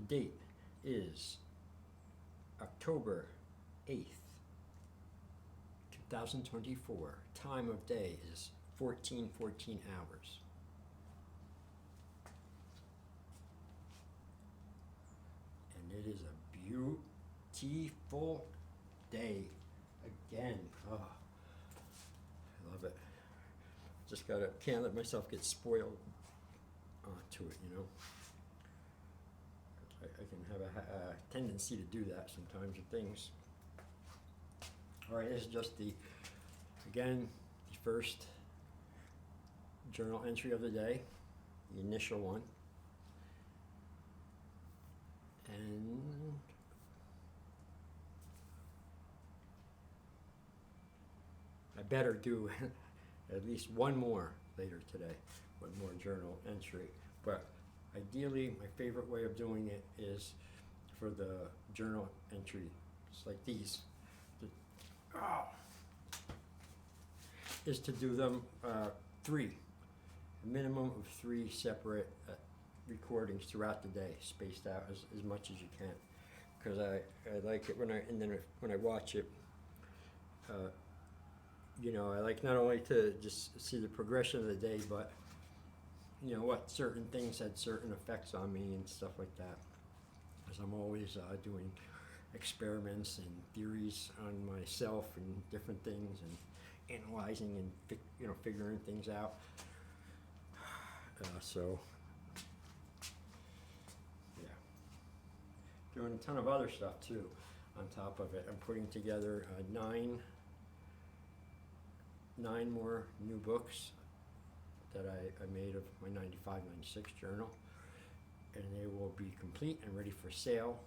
date is October 8th, 2024. Time of day is 14:14 hours. And it is a beautiful day again. Oh, I love it. Just can't let myself get spoiled onto it, you know. I can have a tendency to do that sometimes with things. All right, this is just the first journal entry of the day, the initial one. And I better do at least one more later today, one more journal entry. But ideally, my favorite way of doing it is for the journal entry, just like these, is to do them a minimum of three separate recordings throughout the day, spaced out as much as you can. Because I like it when I watch it, you know, I like not only to just see the progression of the day, but you know what certain things had certain effects on me and stuff like that. Because I'm always doing experiments and theories on myself and different things and analyzing and figuring things out. So yeah, doing a ton of other stuff too on top of it. I'm putting together nine more new books that I made of my 95-96 journal, and they will be complete and ready for sale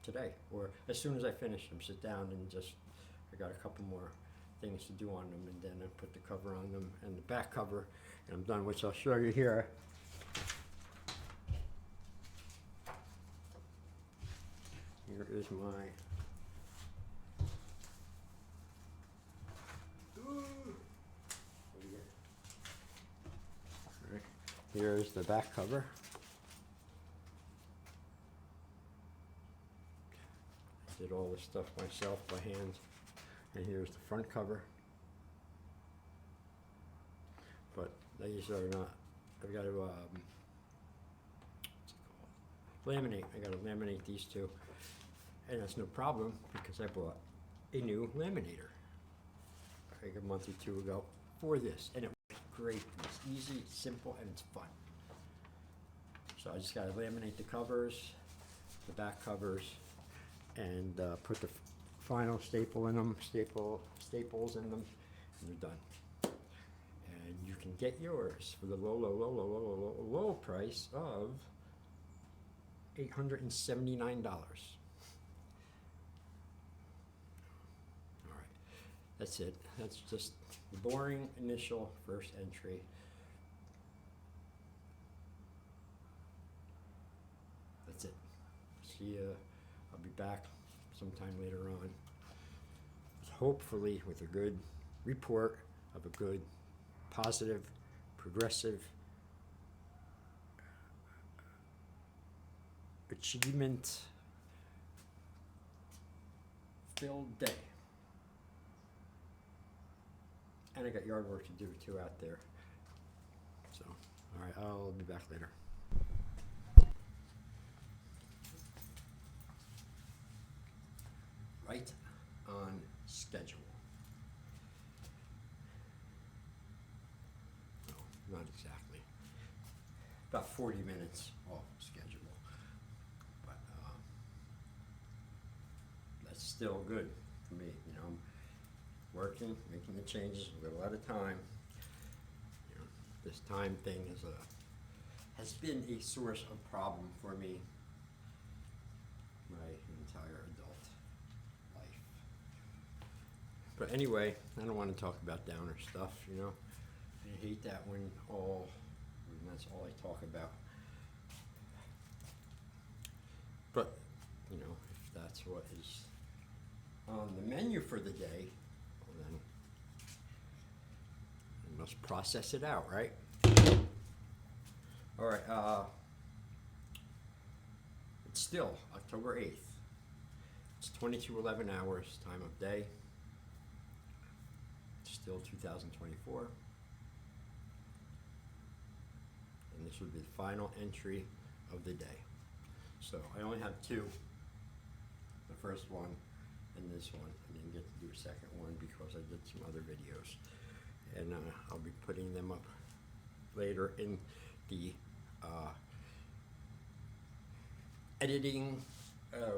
today, or as soon as I finish them. Sit down and I got a couple more things to do on them, and then I put the cover on them and the back cover, and I'm done, which I'll show you here. Here is my here's the back cover. I did all this stuff myself by hand. And here's the front cover. But these are not, I've got to what's it called? Laminate. I got to laminate these two. And that's no problem because I bought a new laminator like a month or two ago for this. And it works great. It's easy, it's simple, and it's fun. So I just got to laminate the covers, the back covers, and put the final staples in them, and they're done. And you can get yours for the low price of $879. All right, that's it. That's just the boring initial first entry. That's it. See ya. I'll be back sometime later on, hopefully with a good report of a good, positive, progressive, achievement filled day. And I got yard work to do too out there. So, all right, I'll be back later. Right on schedule. No, not exactly. About 40 minutes off schedule. But that's still good for me. You know, I'm working, making the changes a little at a time. You know, this time thing has been a source of problem for me my entire adult life. But anyway, I don't want to talk about downer stuff, you know. I hate that when that's all I talk about. But, you know, if that's what is on the menu for the day, well then I must process it out, right? All right, still October 8th. It's 22:11 hours, time of day. Still 2024. And this would be the final entry of the day. So I only have two. The first one and this one. I didn't get to do a second one because I did some other videos. And I'll be putting them up later in the editing.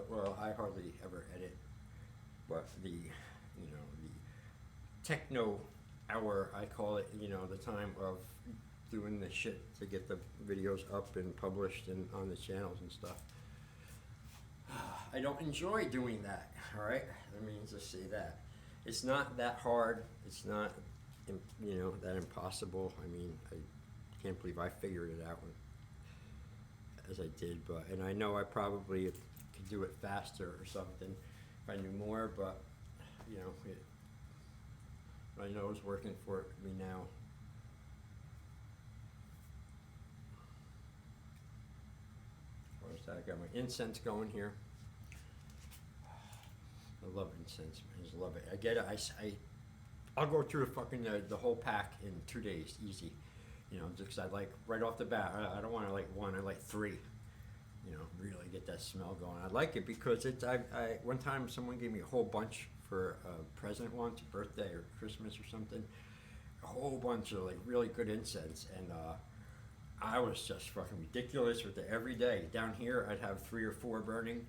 Well, I hardly ever edit, but the techno hour, I call it, the time of doing the shit to get the videos up and published and on the channels and stuff. I don't enjoy doing that, all right? Let me just say that. It's not that hard. It's not, that impossible. I mean, I can't believe I figured it out as I did, and I know I probably could do it faster or something if I knew more, but, I know it's working for me now. Where's that? I got my incense going here. I love incense. I just love it. I get it. I'll go through the whole pack in 2 days, easy. Just because I like right off the bat. I don't want to like one. I like three. Really get that smell going. I like it because it's. One time someone gave me a whole bunch for a present once, birthday or Christmas or something. A whole bunch of like really good incense, and I was just fucking ridiculous with it every day. Down here, I'd have 3 or 4 burning.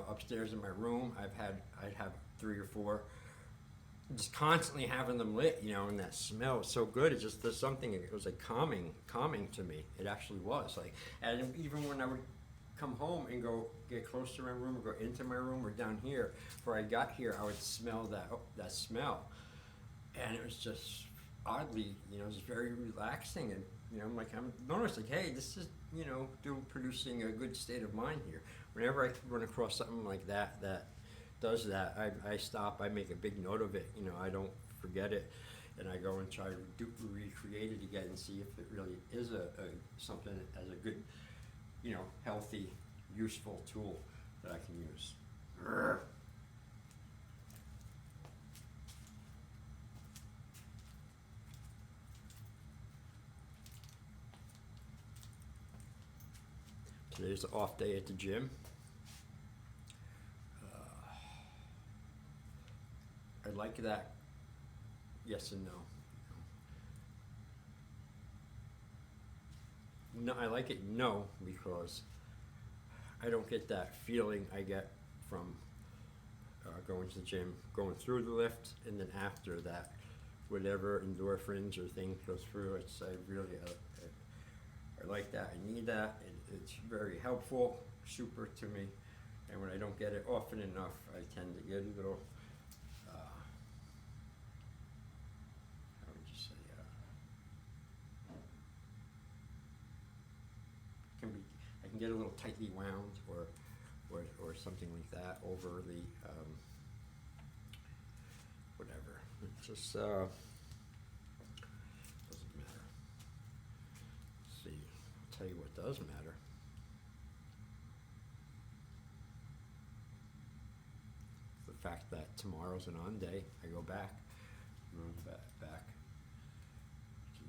Upstairs in my room, I'd have 3 or 4. Just constantly having them lit, and that smell was so good. It just does something. It was like calming to me. It actually was like, and even when I would come home and go get close to my room or go into my room or down here, before I got here, I would smell that smell, and it was just oddly, it was very relaxing, and I'm noticed like, hey, this is producing a good state of mind here. Whenever I run across something like that does that, I stop. I make a big note of it. I don't forget it, and I go and try to recreate it again and see if it really is something as a good, healthy, useful tool that I can use. Today's an off day at the gym. I like that. Yes and no. No, I like it. No, because I don't get that feeling I get from going to the gym, going through the lift, and then after that, whatever endorphins or things go through. I like that. I need that. It's very helpful, super to me. And when I don't get it often enough, I tend to get a little. How would you say? I can get a little tightly wound or something like that over the whatever. It just doesn't matter. Let's see, I'll tell you what does matter. The fact that tomorrow's an on day, I go back to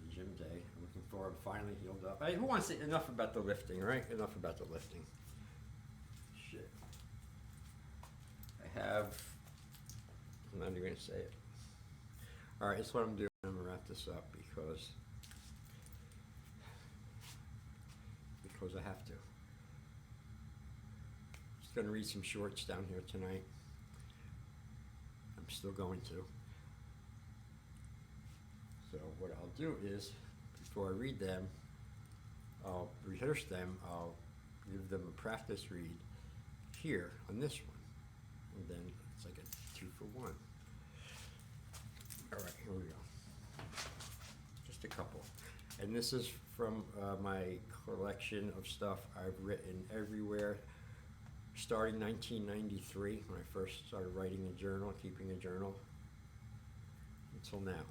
the gym day. I'm looking forward, finally healed up. Who wants to, enough about the lifting, right? Enough about the lifting. Shit. I'm not even going to say it. Alright, that's what I'm doing. I'm going to wrap this up because I have to. Just going to read some shorts down here tonight. I'm still going to. So what I'll do is, before I read them, I'll rehearse them, I'll give them a practice read here on this one. And then it's like a 2-for-1. All right, here we go. Just a couple. And this is from my collection of stuff I've written everywhere, starting 1993, when I first started writing a journal, keeping a journal, until now,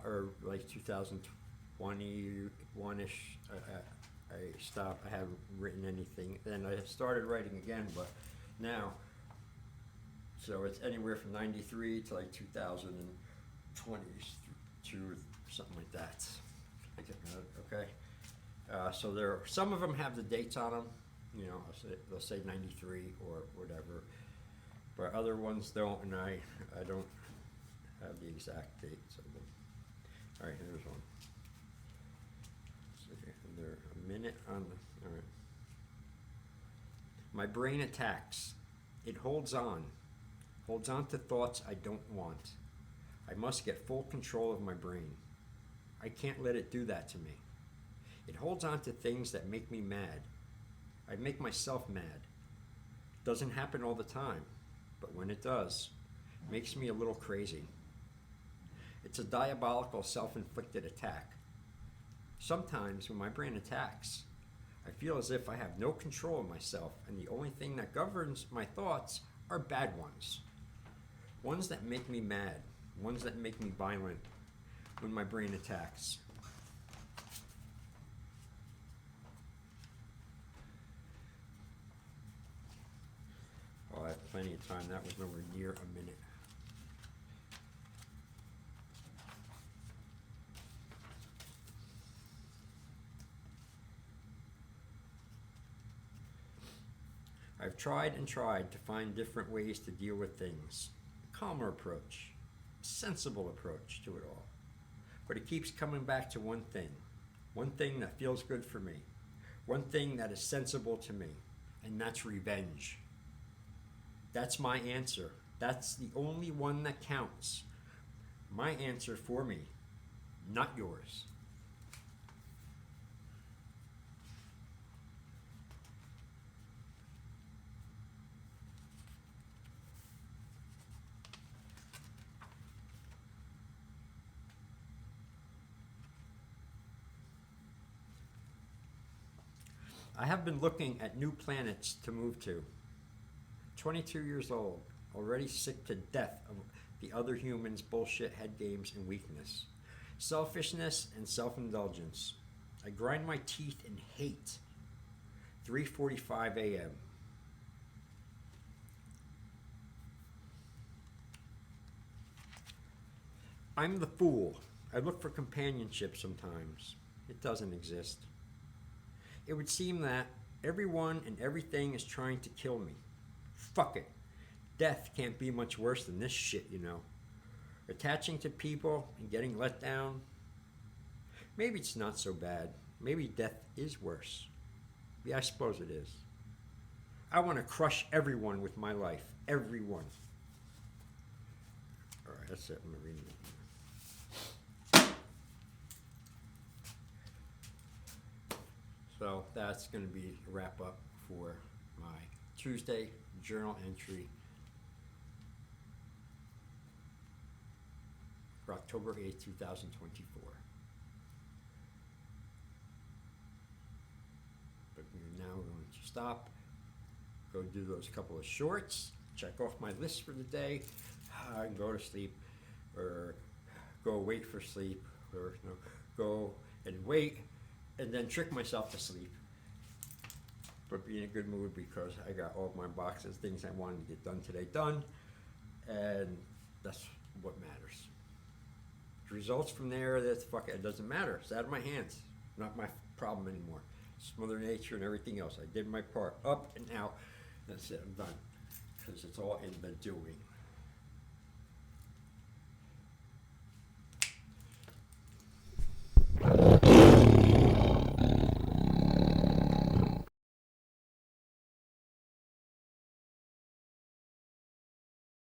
or like 2021-ish, I stopped. I haven't written anything. Then I started writing again, but now, so it's anywhere from 93 to like 2022, something like that. Okay. So some of them have the dates on them. You know, they'll say 93 or whatever, but other ones don't, and I don't have the exact dates of them. All right, here's one. So they're a minute on the. All right. My brain attacks. It holds on to thoughts I don't want. I must get full control of my brain. I can't let it do that to me. It holds on to things that make me mad. I make myself mad. Doesn't happen all the time, but when it does, it makes me a little crazy. It's a diabolical self-inflicted attack. Sometimes when my brain attacks, I feel as if I have no control of myself, and the only thing that governs my thoughts are bad ones. Ones that make me mad, ones that make me violent when my brain attacks. Oh, I have plenty of time. That was nowhere near a minute. I've tried and tried to find different ways to deal with things. A calmer approach, a sensible approach to it all. But it keeps coming back to one thing that feels good for me, one thing that is sensible to me, and that's revenge. That's my answer. That's the only one that counts. My answer for me, not yours. I have been looking at new planets to move to. 22 years old, already sick to death of the other humans' bullshit head games and weakness. Selfishness and self-indulgence. I grind my teeth in hate. 3:45 a.m. I'm the fool. I look for companionship sometimes. It doesn't exist. It would seem that everyone and everything is trying to kill me. Fuck it. Death can't be much worse than this shit, you know. Attaching to people and getting let down. Maybe it's not so bad. Maybe death is worse. Yeah, I suppose it is. I want to crush everyone with my life. Everyone. All right, that's it. I'm going to read it. So that's going to be a wrap up for my Tuesday journal entry for October 8th, 2024. But we're now going to stop, go do those couple of shorts, check off my list for the day, and go to sleep, or go wait for sleep, or go and wait, and then trick myself to sleep. But be in a good mood because I got all of my boxes, things I wanted to get done today done, and that's what matters. The results from there, that's fuck it doesn't matter. It's out of my hands. Not my problem anymore. It's Mother Nature and everything else. I did my part, up and out. That's it, I'm done. Because it's all in the doing.